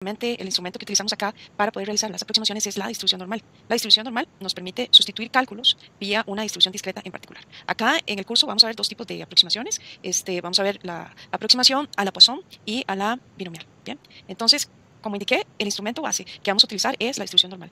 El instrumento que utilizamos acá para poder realizar las aproximaciones es la distribución normal. La distribución normal nos permite sustituir cálculos vía una distribución discreta en particular. Acá en el curso vamos a ver dos tipos de aproximaciones. Vamos a ver la aproximación a la Poisson y a la binomial. Bien, entonces, como indiqué, el instrumento base que vamos a utilizar es la distribución normal,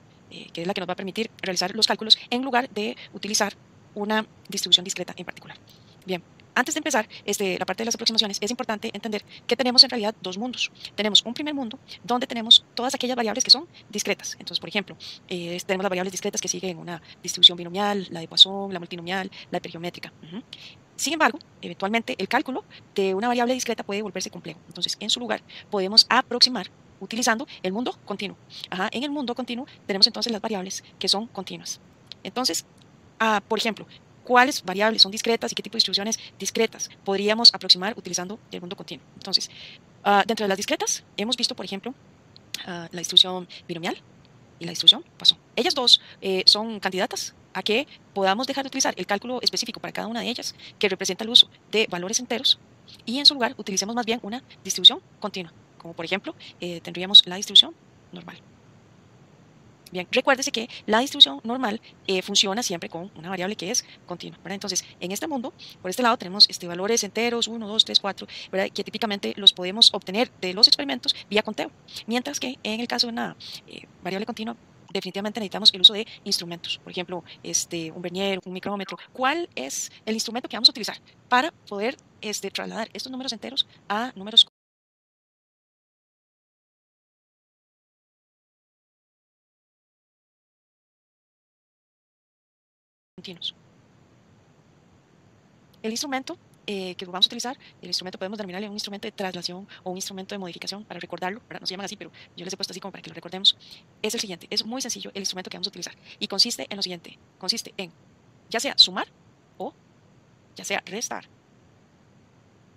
que es la que nos va a permitir realizar los cálculos en lugar de utilizar una distribución discreta en particular. Bien. Antes de empezar la parte de las aproximaciones, es importante entender que tenemos en realidad dos mundos. Tenemos un primer mundo donde tenemos todas aquellas variables que son discretas. Entonces, por ejemplo, tenemos las variables discretas que siguen una distribución binomial, la de Poisson, la multinomial, la hipergeométrica. Sin embargo, eventualmente el cálculo de una variable discreta puede volverse complejo. Entonces, en su lugar, podemos aproximar utilizando el mundo continuo. En el mundo continuo tenemos entonces las variables que son continuas. Entonces, por ejemplo, ¿cuáles variables son discretas y qué tipo de distribuciones discretas podríamos aproximar utilizando el mundo continuo? Entonces, dentro de las discretas, hemos visto, por ejemplo, la distribución binomial y la distribución Poisson. Ellas dos son candidatas a que podamos dejar de utilizar el cálculo específico para cada una de ellas, que representa el uso de valores enteros, y en su lugar utilicemos más bien una distribución continua, como por ejemplo tendríamos la distribución normal. Bien, recuérdese que la distribución normal funciona siempre con una variable que es continua, ¿verdad? Entonces, en este mundo, por este lado tenemos valores enteros, 1, 2, 3, 4, ¿verdad? Que típicamente los podemos obtener de los experimentos vía conteo, mientras que en el caso de una variable continua, definitivamente necesitamos el uso de instrumentos, por ejemplo, un vernier, un micrómetro. ¿Cuál es el instrumento que vamos a utilizar para poder trasladar estos números enteros a números continuos? El instrumento que vamos a utilizar, el instrumento podemos denominarle un instrumento de traslación o un instrumento de modificación para recordarlo, ¿verdad? No se llaman así, pero yo les he puesto así como para que lo recordemos. Es el siguiente, es muy sencillo el instrumento que vamos a utilizar y consiste en lo siguiente, consiste en ya sea sumar o ya sea restar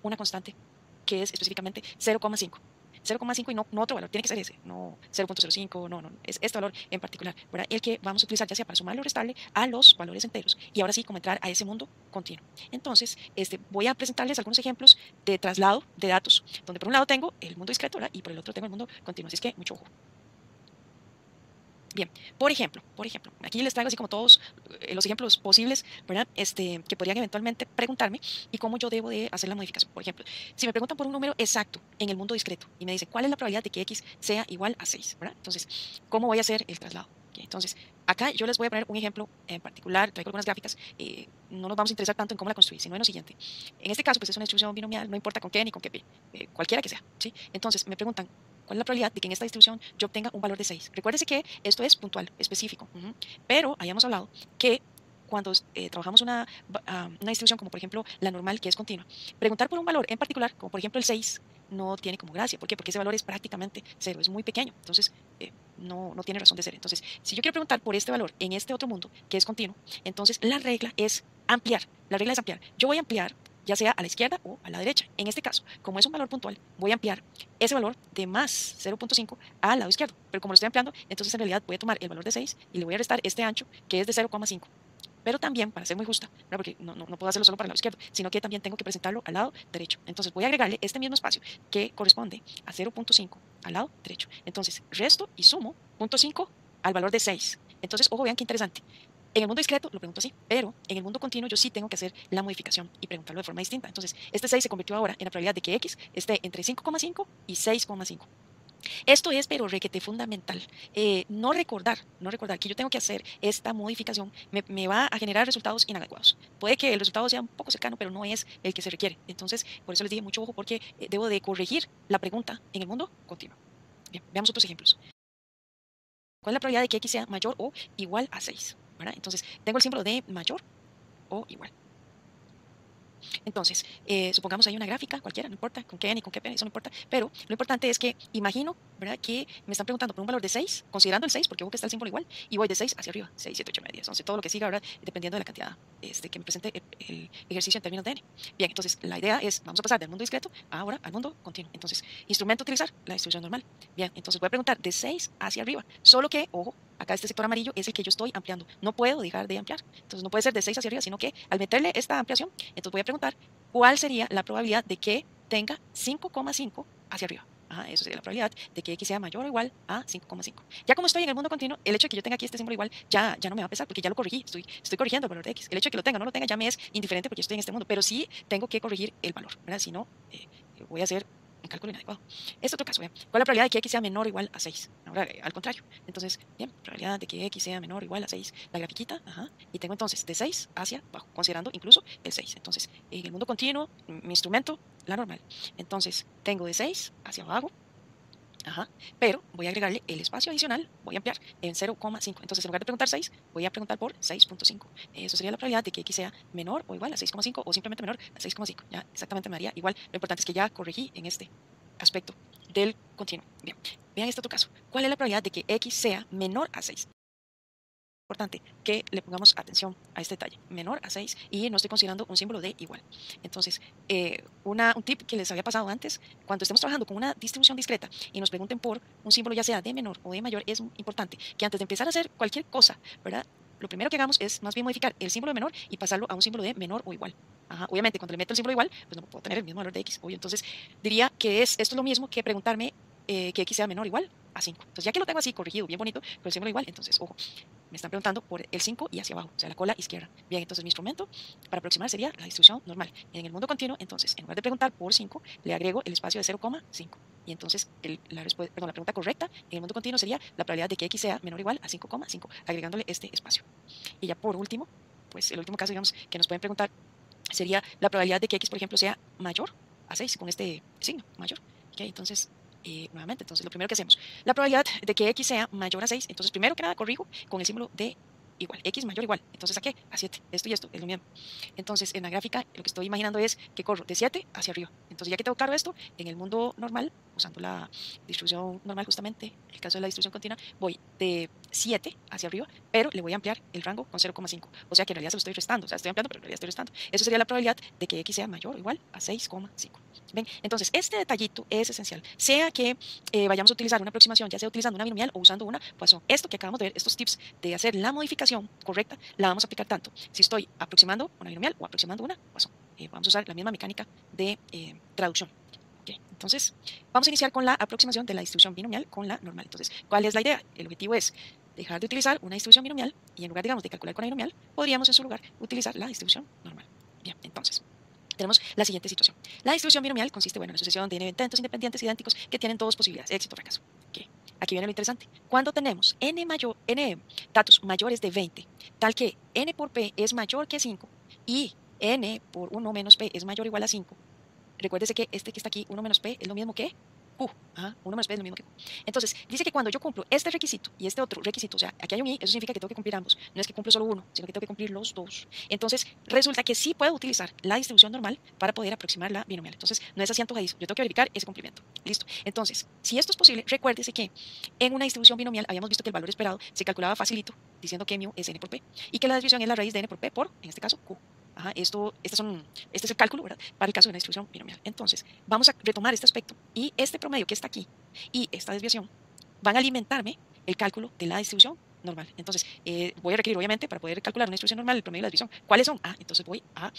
una constante que es específicamente 0,5. 0,5 y no otro valor, tiene que ser ese, no 0,05, no, es este valor en particular, ¿verdad? El que vamos a utilizar ya sea para sumarle o restarle a los valores enteros y ahora sí como entrar a ese mundo continuo. Entonces, voy a presentarles algunos ejemplos de traslado de datos, donde por un lado tengo el mundo discreto, ¿verdad? Y por el otro tengo el mundo continuo, así es que mucho ojo. Bien, por ejemplo, aquí les traigo así como todos los ejemplos posibles, ¿verdad? Que podrían eventualmente preguntarme y cómo yo debo de hacer la modificación. Por ejemplo, si me preguntan por un número exacto en el mundo discreto y me dicen cuál es la probabilidad de que x sea igual a 6, ¿verdad? Entonces, ¿cómo voy a hacer el traslado? Okay, entonces, acá yo les voy a poner un ejemplo en particular, traigo algunas gráficas, no nos vamos a interesar tanto en cómo la construí, sino en lo siguiente. En este caso, pues es una distribución binomial, no importa con qué ni con qué p, cualquiera que sea, ¿sí? Entonces, me preguntan, ¿cuál es la probabilidad de que en esta distribución yo obtenga un valor de 6? Recuérdese que esto es puntual, específico, pero hayamos hablado que cuando trabajamos una distribución como por ejemplo la normal que es continua, preguntar por un valor en particular, como por ejemplo el 6, no tiene como gracia. ¿Por qué? Porque ese valor es prácticamente cero, es muy pequeño, entonces no tiene razón de ser. Entonces, si yo quiero preguntar por este valor en este otro mundo que es continuo, entonces la regla es ampliar. La regla es ampliar. Yo voy a ampliar ya sea a la izquierda o a la derecha. En este caso, como es un valor puntual, voy a ampliar ese valor de más 0,5 al lado izquierdo. Pero como lo estoy ampliando, entonces en realidad voy a tomar el valor de 6 y le voy a restar este ancho que es de 0,5. Pero también, para ser muy justa, ¿no? Porque no puedo hacerlo solo para el lado izquierdo, sino que también tengo que presentarlo al lado derecho. Entonces voy a agregarle este mismo espacio que corresponde a 0,5 al lado derecho. Entonces resto y sumo 0,5 al valor de 6. Entonces, ojo, vean qué interesante. En el mundo discreto lo pregunto así, pero en el mundo continuo yo sí tengo que hacer la modificación y preguntarlo de forma distinta. Entonces, este 6 se convirtió ahora en la probabilidad de que x esté entre 5,5 y 6,5. Esto es, pero requete fundamental. No recordar que yo tengo que hacer esta modificación me va a generar resultados inadecuados. Puede que el resultado sea un poco cercano, pero no es el que se requiere. Entonces, por eso les dije mucho ojo porque debo de corregir la pregunta en el mundo continuo. Bien, veamos otros ejemplos. ¿Cuál es la probabilidad de que x sea mayor o igual a 6? ¿Verdad? Entonces, tengo el símbolo de mayor o igual. Entonces, supongamos hay una gráfica cualquiera, no importa con qué ni con qué p, eso no importa, pero lo importante es que imagino, ¿verdad? Que me están preguntando por un valor de 6, considerando el 6, porque veo que está el símbolo igual, y voy de 6 hacia arriba, 6, 7, 8, 9, 10, 11, todo lo que siga, ¿verdad? Dependiendo de la cantidad que me presente el ejercicio en términos de n. Bien, entonces la idea es, vamos a pasar del mundo discreto ahora al mundo continuo. Entonces, instrumento a utilizar, la distribución normal. Bien, entonces voy a preguntar de 6 hacia arriba, solo que, ojo, acá este sector amarillo es el que yo estoy ampliando, no puedo dejar de ampliar, entonces no puede ser de 6 hacia arriba, sino que al meterle esta ampliación, entonces voy a preguntar ¿cuál sería la probabilidad de que tenga 5,5 hacia arriba? Eso sería la probabilidad de que X sea mayor o igual a 5,5. Ya como estoy en el mundo continuo, el hecho de que yo tenga aquí este símbolo igual ya no me va a pesar porque ya lo corregí, estoy corrigiendo el valor de X. El hecho de que lo tenga o no lo tenga ya me es indiferente porque yo estoy en este mundo, pero sí tengo que corregir el valor, ¿verdad? Si no, voy a hacer un cálculo inadecuado. Este otro caso, vean, ¿cuál es la probabilidad de que X sea menor o igual a 6? Ahora, al contrario. Entonces, bien, probabilidad de que X sea menor o igual a 6, la grafiquita, y tengo entonces de 6 hacia abajo, considerando incluso el 6. Entonces, en el mundo continuo, mi instrumento, la normal. Entonces, tengo de 6 hacia abajo, pero voy a agregarle el espacio adicional, voy a ampliar en 0,5. Entonces, en lugar de preguntar 6, voy a preguntar por 6,5. Eso sería la probabilidad de que X sea menor o igual a 6,5 o simplemente menor a 6,5. Ya exactamente me daría igual. Lo importante es que ya corregí en este aspecto del continuo. Bien, vean este otro caso. ¿Cuál es la probabilidad de que X sea menor a 6? Importante que le pongamos atención a este detalle, menor a 6, y no estoy considerando un símbolo de igual. Entonces, un tip que les había pasado antes, cuando estemos trabajando con una distribución discreta y nos pregunten por un símbolo ya sea de menor o de mayor, es importante que antes de empezar a hacer cualquier cosa, ¿verdad? Lo primero que hagamos es más bien modificar el símbolo de menor y pasarlo a un símbolo de menor o igual. Obviamente, cuando le meto el símbolo igual, pues no puedo tener el mismo valor de X, obvio. Entonces, diría que esto es lo mismo que preguntarme que X sea menor o igual a 5. Entonces, ya que lo tengo así corregido, bien bonito, con el símbolo igual, entonces, ojo, me están preguntando por el 5 y hacia abajo, o sea, la cola izquierda. Bien, entonces mi instrumento para aproximar sería la distribución normal. En el mundo continuo, entonces, en lugar de preguntar por 5, le agrego el espacio de 0,5. Y entonces, la pregunta correcta en el mundo continuo sería la probabilidad de que X sea menor o igual a 5,5, agregándole este espacio. Y ya por último, pues el último caso, digamos, que nos pueden preguntar sería la probabilidad de que X, por ejemplo, sea mayor a 6 con este signo, mayor. ¿Ok? Entonces, nuevamente, entonces lo primero que hacemos, la probabilidad de que X sea mayor a 6, entonces primero que nada corrijo con el símbolo de igual, X mayor o igual, entonces ¿a qué? A 7, esto y esto es lo mismo. Entonces en la gráfica lo que estoy imaginando es que corro de 7 hacia arriba, entonces ya que tengo claro esto, en el mundo normal, usando la distribución normal justamente, el caso de la distribución continua, voy de 7 hacia arriba, pero le voy a ampliar el rango con 0,5, o sea que en realidad se lo estoy restando, o sea, estoy ampliando, pero en realidad estoy restando. Eso sería la probabilidad de que X sea mayor o igual a 6,5. ¿Ven? Entonces, este detallito es esencial, sea que vayamos a utilizar una aproximación, ya sea utilizando una binomial o usando una Poisson. Esto que acabamos de ver, estos tips de hacer la modificación correcta, la vamos a aplicar tanto si estoy aproximando una binomial o aproximando una Poisson. Vamos a usar la misma mecánica de traducción. Okay. Entonces, vamos a iniciar con la aproximación de la distribución binomial con la normal. Entonces, ¿cuál es la idea? El objetivo es dejar de utilizar una distribución binomial y en lugar, digamos, de calcular con la binomial, podríamos en su lugar utilizar la distribución normal. Bien, entonces, tenemos la siguiente situación. La distribución binomial consiste, en una sucesión de n eventos independientes idénticos que tienen dos posibilidades, éxito o fracaso. Okay. Aquí viene lo interesante. Cuando tenemos n datos mayores de 20, tal que n por p es mayor que 5 y n por 1 menos p es mayor o igual a 5, recuérdese que este que está aquí, 1 menos p, es lo mismo que Q. 1 menos p es lo mismo que Q. Entonces, dice que cuando yo cumplo este requisito y este otro requisito, o sea, aquí hay un I, eso significa que tengo que cumplir ambos. No es que cumplo solo uno, sino que tengo que cumplir los dos. Entonces, resulta que sí puedo utilizar la distribución normal para poder aproximar la binomial. Entonces, no es así antojadizo. Yo tengo que verificar ese cumplimiento. Listo. Entonces, si esto es posible, recuérdese que en una distribución binomial habíamos visto que el valor esperado se calculaba facilito, diciendo que mu es n por p, y que la desviación es la raíz de n por p por, en este caso, Q. Este es el cálculo, ¿verdad? Para el caso de una distribución binomial. Entonces, vamos a retomar este aspecto y este promedio que está aquí y esta desviación van a alimentarme el cálculo de la distribución normal. Entonces, voy a requerir, obviamente, para poder calcular una distribución normal, el promedio y la desviación. ¿Cuáles son? Entonces voy a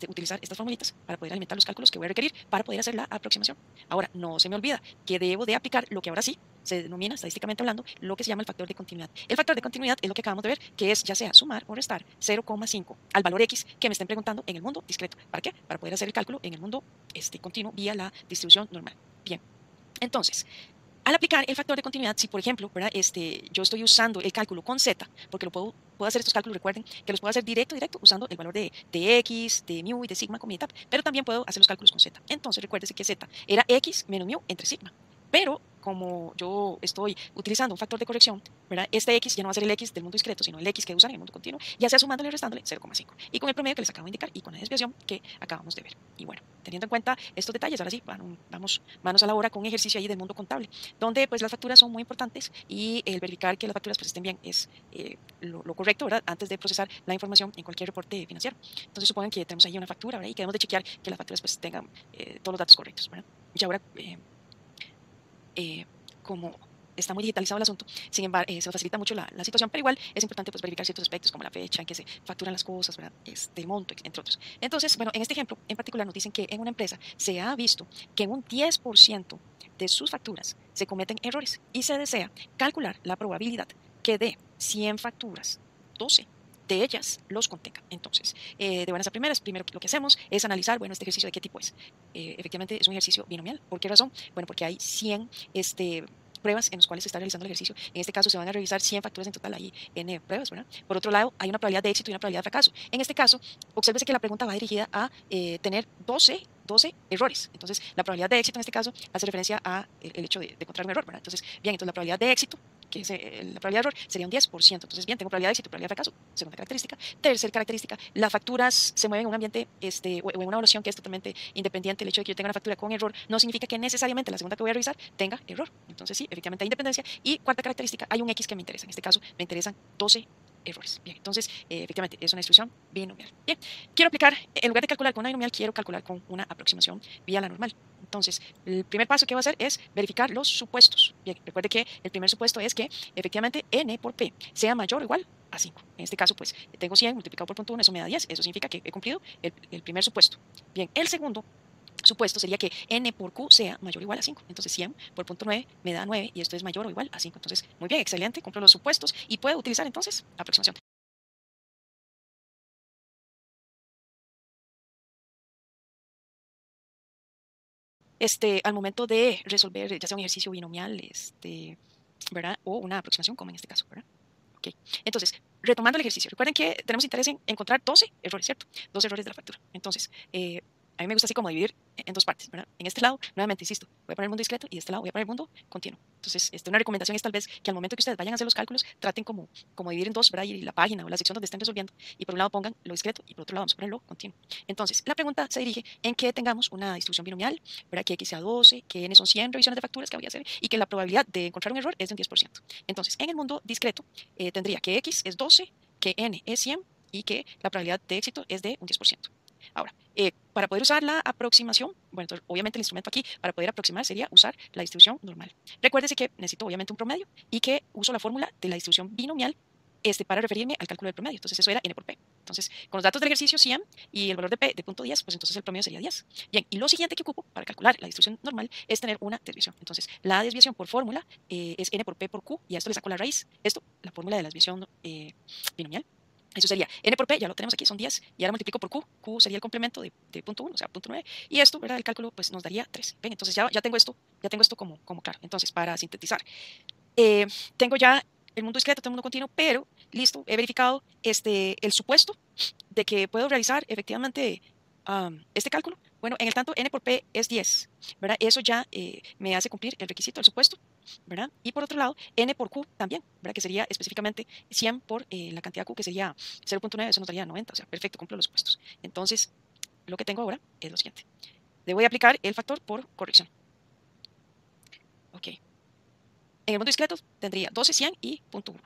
utilizar estas formulitas para poder alimentar los cálculos que voy a requerir para poder hacer la aproximación. Ahora, no se me olvida que debo de aplicar lo que ahora sí se denomina, estadísticamente hablando, lo que se llama el factor de continuidad. El factor de continuidad es lo que acabamos de ver, que es ya sea sumar o restar 0,5 al valor X que me estén preguntando en el mundo discreto. ¿Para qué? Para poder hacer el cálculo en el mundo continuo vía la distribución normal. Bien, entonces, al aplicar el factor de continuidad, si por ejemplo, ¿verdad? Yo estoy usando el cálculo con z, porque puedo hacer estos cálculos, recuerden que los puedo hacer directo usando el valor de x, de mu y de sigma con mi etapa, pero también puedo hacer los cálculos con z. Entonces recuérdense que z era x menos mu entre sigma, pero como yo estoy utilizando un factor de corrección, ¿verdad? Este x ya no va a ser el x del mundo discreto, sino el x que usan en el mundo continuo, ya sea sumándole y restándole 0,5. Y con el promedio que les acabo de indicar y con la desviación que acabamos de ver. Y bueno, teniendo en cuenta estos detalles, ahora sí, vamos manos a la obra con un ejercicio ahí del mundo contable, donde pues las facturas son muy importantes y el verificar que las facturas pues estén bien es lo correcto, ¿verdad? Antes de procesar la información en cualquier reporte financiero. Entonces supongan que tenemos ahí una factura, ¿verdad? Y que debemos de chequear que las facturas pues tengan todos los datos correctos, ¿verdad? Y ahora, como está muy digitalizado el asunto, sin embargo, se nos facilita mucho la situación, pero igual es importante pues verificar ciertos aspectos como la fecha en que se facturan las cosas, ¿verdad? El monto, entre otros. Entonces, bueno, en este ejemplo en particular nos dicen que en una empresa se ha visto que en un 10% de sus facturas se cometen errores y se desea calcular la probabilidad que de 100 facturas, 12 de ellas los contenga. Entonces, de buenas a primeras, primero lo que hacemos es analizar, bueno, este ejercicio de qué tipo es. Efectivamente es un ejercicio binomial. ¿Por qué razón? Bueno, porque hay 100 pruebas en las cuales se está realizando el ejercicio. En este caso se van a revisar 100 facturas en total, hay N pruebas, ¿verdad? Por otro lado, hay una probabilidad de éxito y una probabilidad de fracaso. En este caso, obsérvese que la pregunta va dirigida a tener 12 errores. Entonces, la probabilidad de éxito en este caso hace referencia a el hecho de encontrar un error, ¿verdad? Entonces, bien, entonces la probabilidad de éxito, que es la probabilidad de error, sería un 10%. Entonces, bien, tengo probabilidad de éxito, probabilidad de fracaso, segunda característica. Tercera característica, las facturas se mueven en un ambiente o en una evaluación que es totalmente independiente. El hecho de que yo tenga una factura con error no significa que necesariamente la segunda que voy a revisar tenga error. Entonces, sí, efectivamente hay independencia. Y cuarta característica, hay un X que me interesa. En este caso, me interesan 12 errores. Bien, entonces, efectivamente, es una distribución binomial. Bien, quiero aplicar, en lugar de calcular con una binomial, quiero calcular con una aproximación vía la normal. Entonces, el primer paso que voy a hacer es verificar los supuestos. Bien, recuerde que el primer supuesto es que efectivamente n por p sea mayor o igual a 5. En este caso, pues tengo 100 multiplicado por punto 1, eso me da 10. Eso significa que he cumplido el primer supuesto. Bien, el segundo supuesto sería que n por q sea mayor o igual a 5. Entonces 100 por punto 9 me da 9 y esto es mayor o igual a 5. Entonces, muy bien, excelente, cumplo los supuestos y puedo utilizar entonces aproximación. Al momento de resolver ya sea un ejercicio binomial, ¿verdad? O una aproximación, como en este caso, ¿verdad? Ok. Entonces, retomando el ejercicio, recuerden que tenemos interés en encontrar 12 errores, ¿cierto? 12 errores de la factura. Entonces, a mí me gusta así como dividir en dos partes, ¿verdad? En este lado, nuevamente, insisto, voy a poner el mundo discreto y de este lado voy a poner el mundo continuo. Entonces, una recomendación es tal vez que al momento que ustedes vayan a hacer los cálculos, traten como dividir en dos, ¿verdad? Y la página o la sección donde estén resolviendo, y por un lado pongan lo discreto y por otro lado vamos a ponerlo continuo. Entonces, la pregunta se dirige en que tengamos una distribución binomial, ¿verdad? Que X sea 12, que N son 100 revisiones de facturas que voy a hacer y que la probabilidad de encontrar un error es de un 10%. Entonces, en el mundo discreto, tendría que X es 12, que N es 100 y que la probabilidad de éxito es de un 10%. Ahora, para poder usar la aproximación, bueno, entonces, obviamente el instrumento aquí para poder aproximar sería usar la distribución normal. Recuérdese que necesito obviamente un promedio y que uso la fórmula de la distribución binomial para referirme al cálculo del promedio. Entonces eso era n por p. Entonces, con los datos del ejercicio 100 y el valor de p de punto 10, pues entonces el promedio sería 10. Bien, y lo siguiente que ocupo para calcular la distribución normal es tener una desviación. Entonces, la desviación por fórmula es n por p por q y a esto le saco la raíz. Esto, la fórmula de la desviación binomial. Eso sería n por p, ya lo tenemos aquí, son 10, y ahora multiplico por q, q sería el complemento de punto 1, o sea, punto 9, y esto, ¿verdad? El cálculo pues nos daría 3. Ven, entonces ya tengo esto como claro. Entonces, para sintetizar, eh, tengo ya el mundo discreto, tengo el mundo continuo, pero listo, he verificado el supuesto de que puedo realizar efectivamente este cálculo. Bueno, en el tanto n por p es 10, ¿verdad? Eso ya me hace cumplir el requisito, el supuesto, ¿verdad? Y por otro lado, n por q también, ¿verdad? Que sería específicamente 100 por la cantidad q, que sería 0.9, eso nos daría 90, o sea, perfecto, cumplo los supuestos. Entonces, lo que tengo ahora es lo siguiente. Debo aplicar el factor por corrección. Ok. En el mundo discreto tendría 12, 100 y punto 1.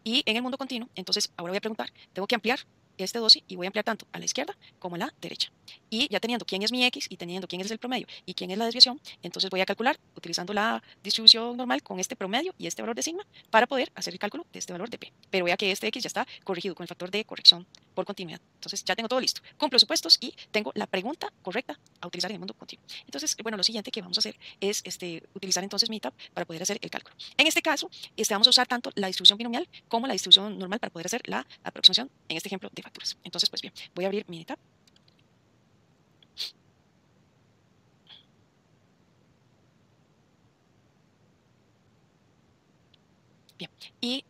Y en el mundo continuo, entonces ahora voy a preguntar, tengo que ampliar este 12 y voy a ampliar tanto a la izquierda como a la derecha. Y ya teniendo quién es mi X y teniendo quién es el promedio y quién es la desviación, entonces voy a calcular utilizando la distribución normal con este promedio y este valor de sigma para poder hacer el cálculo de este valor de P. Pero vea que este X ya está corregido con el factor de corrección por continuidad. Entonces ya tengo todo listo. Cumplo los supuestos y tengo la pregunta correcta a utilizar en el mundo continuo. Entonces, bueno, lo siguiente que vamos a hacer es utilizar entonces MITAB para poder hacer el cálculo. En este caso, vamos a usar tanto la distribución binomial como la distribución normal para poder hacer la aproximación en este ejemplo de facturas. Entonces, pues bien, voy a abrir mi tab. Bien, y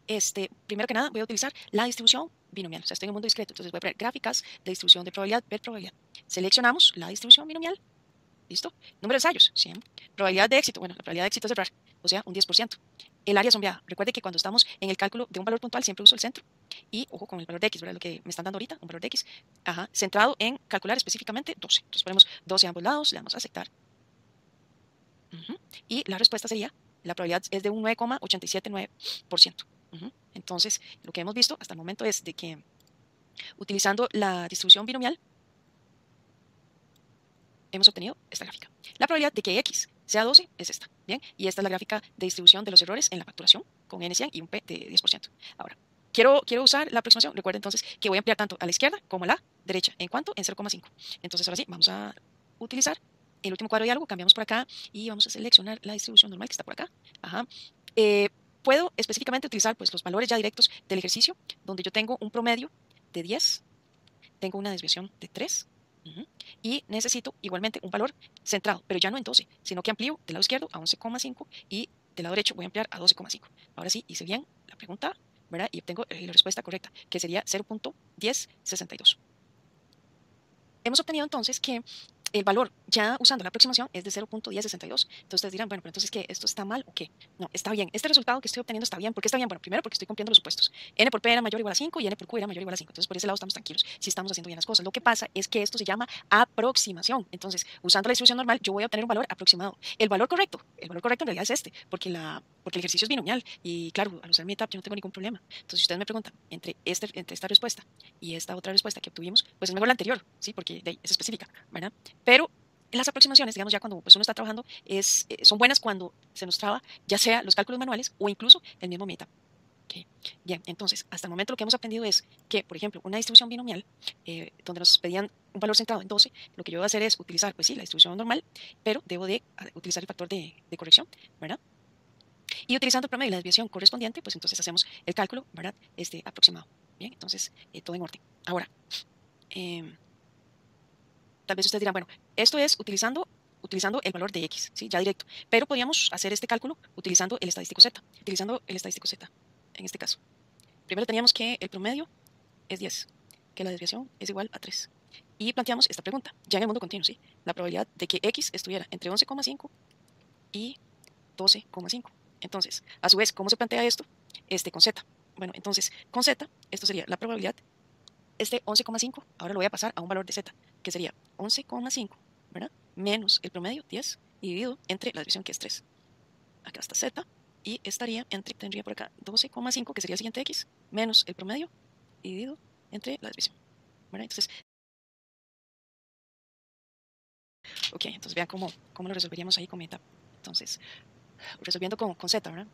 primero que nada voy a utilizar la distribución binomial. O sea, estoy en un mundo discreto, entonces voy a poner gráficas de distribución de probabilidad, ver probabilidad. Seleccionamos la distribución binomial. ¿Listo? Número de ensayos, 100. Probabilidad de éxito, bueno, la probabilidad de éxito es errar, o sea, un 10%. El área sombreada, recuerde que cuando estamos en el cálculo de un valor puntual siempre uso el centro. Y ojo con el valor de X, ¿verdad? Lo que me están dando ahorita, un valor de X, ajá, centrado en calcular específicamente 12. Entonces ponemos 12 a ambos lados, le damos a aceptar. Y la respuesta sería, la probabilidad es de un 9,879%. Entonces, lo que hemos visto hasta el momento es de que utilizando la distribución binomial, hemos obtenido esta gráfica. La probabilidad de que X sea 12, es esta. Bien, y esta es la gráfica de distribución de los errores en la facturación con N100 y un P de 10%. Ahora, quiero usar la aproximación. Recuerden entonces que voy a ampliar tanto a la izquierda como a la derecha. ¿En cuánto? En 0,5. Entonces, ahora sí, vamos a utilizar el último cuadro de diálogo, cambiamos por acá y vamos a seleccionar la distribución normal que está por acá. Ajá. Puedo específicamente utilizar pues, los valores ya directos del ejercicio, donde yo tengo un promedio de 10, tengo una desviación de 3, y necesito igualmente un valor centrado, pero ya no en 12, sino que amplío del lado izquierdo a 11,5 y del lado derecho voy a ampliar a 12,5. Ahora sí, hice bien la pregunta, ¿verdad? Y obtengo la respuesta correcta, que sería 0.1062. Hemos obtenido entonces que el valor, ya usando la aproximación, es de 0.1062. Entonces ustedes dirán, bueno, pero entonces, ¿qué? ¿Esto está mal o qué? No, está bien. Este resultado que estoy obteniendo está bien. ¿Por qué está bien? Bueno, primero porque estoy cumpliendo los supuestos. N por P era mayor o igual a 5 y N por Q era mayor o igual a 5. Entonces, por ese lado estamos tranquilos. Si estamos haciendo bien las cosas. Lo que pasa es que esto se llama aproximación. Entonces, usando la distribución normal, yo voy a obtener un valor aproximado. El valor correcto en realidad es este, porque el ejercicio es binomial. Y claro, al usar mi etapa yo no tengo ningún problema. Entonces, si ustedes me preguntan entre esta respuesta y esta otra respuesta que obtuvimos, pues es mejor la anterior, ¿sí? Porque es específica, ¿verdad? Pero las aproximaciones, digamos, ya cuando pues, uno está trabajando, son buenas cuando se nos traba, ya sea los cálculos manuales o incluso el mismo meta. Okay. Bien, entonces, hasta el momento lo que hemos aprendido es que, por ejemplo, una distribución binomial, donde nos pedían un valor centrado en 12, lo que yo voy a hacer es utilizar, pues sí, la distribución normal, pero debo de utilizar el factor de corrección, ¿verdad? Y utilizando el promedio y la desviación correspondiente, pues entonces hacemos el cálculo, ¿verdad? Aproximado. Bien, entonces, todo en orden. Ahora, tal vez ustedes dirán, bueno, esto es utilizando el valor de X, ¿sí? Ya directo. Pero podríamos hacer este cálculo utilizando el estadístico Z. Utilizando el estadístico Z, en este caso. Primero teníamos que el promedio es 10, que la desviación es igual a 3. Y planteamos esta pregunta, ya en el mundo continuo, ¿sí? La probabilidad de que X estuviera entre 11,5 y 12,5. Entonces, a su vez, ¿cómo se plantea esto? Con Z. Bueno, entonces, con Z, esto sería la probabilidad, 11,5, ahora lo voy a pasar a un valor de Z, que sería 11,5, ¿verdad? Menos el promedio, 10, dividido entre la división, que es 3. Acá está Z, y tendría por acá 12,5, que sería el siguiente X, menos el promedio, dividido entre la división, ¿verdad? Entonces, ok, entonces vean cómo lo resolveríamos ahí con meta. Entonces, resolviendo con Z, ¿verdad?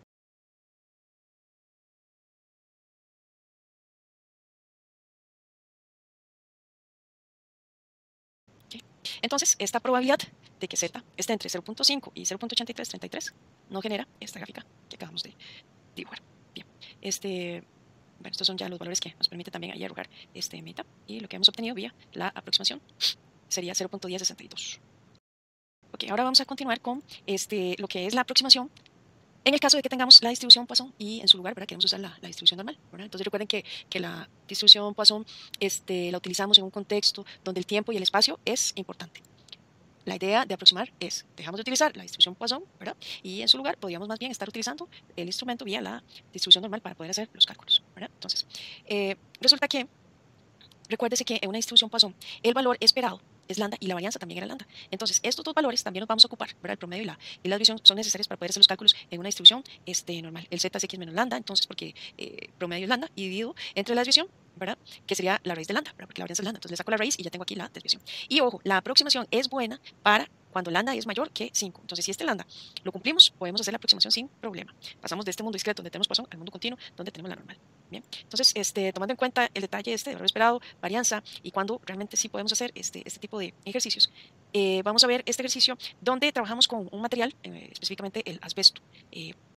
Okay. Entonces, esta probabilidad de que Z esté entre 0.5 y 0.8333 no genera esta gráfica que acabamos de dibujar. Bien, bueno, estos son ya los valores que nos permite también ahí arrojar meta, y lo que hemos obtenido vía la aproximación sería 0.1062. Ok, ahora vamos a continuar con lo que es la aproximación en el caso de que tengamos la distribución Poisson y en su lugar, ¿verdad? Queremos usar la distribución normal, ¿verdad? Entonces recuerden que la distribución Poisson la utilizamos en un contexto donde el tiempo y el espacio es importante. La idea de aproximar es, dejamos de utilizar la distribución Poisson, ¿verdad? Y en su lugar podríamos más bien estar utilizando el instrumento vía la distribución normal para poder hacer los cálculos, ¿verdad? Entonces, resulta que, recuérdese que en una distribución Poisson, el valor esperado es lambda y la varianza también era lambda. Entonces, estos dos valores también nos vamos a ocupar, ¿verdad? El promedio y la división son necesarios para poder hacer los cálculos en una distribución normal. El z es x menos lambda, entonces, porque promedio es lambda y dividido entre la división, ¿verdad? Que sería la raíz de lambda, ¿verdad? Porque la varianza es lambda. Entonces, le saco la raíz y ya tengo aquí la desviación. Y ojo, la aproximación es buena para cuando lambda es mayor que 5. Entonces, si este lambda lo cumplimos, podemos hacer la aproximación sin problema. Pasamos de este mundo discreto donde tenemos Poisson al mundo continuo donde tenemos la normal. Bien, entonces, tomando en cuenta el detalle de valor esperado, varianza y cuando realmente sí podemos hacer este tipo de ejercicios, vamos a ver este ejercicio donde trabajamos con un material, específicamente el asbesto.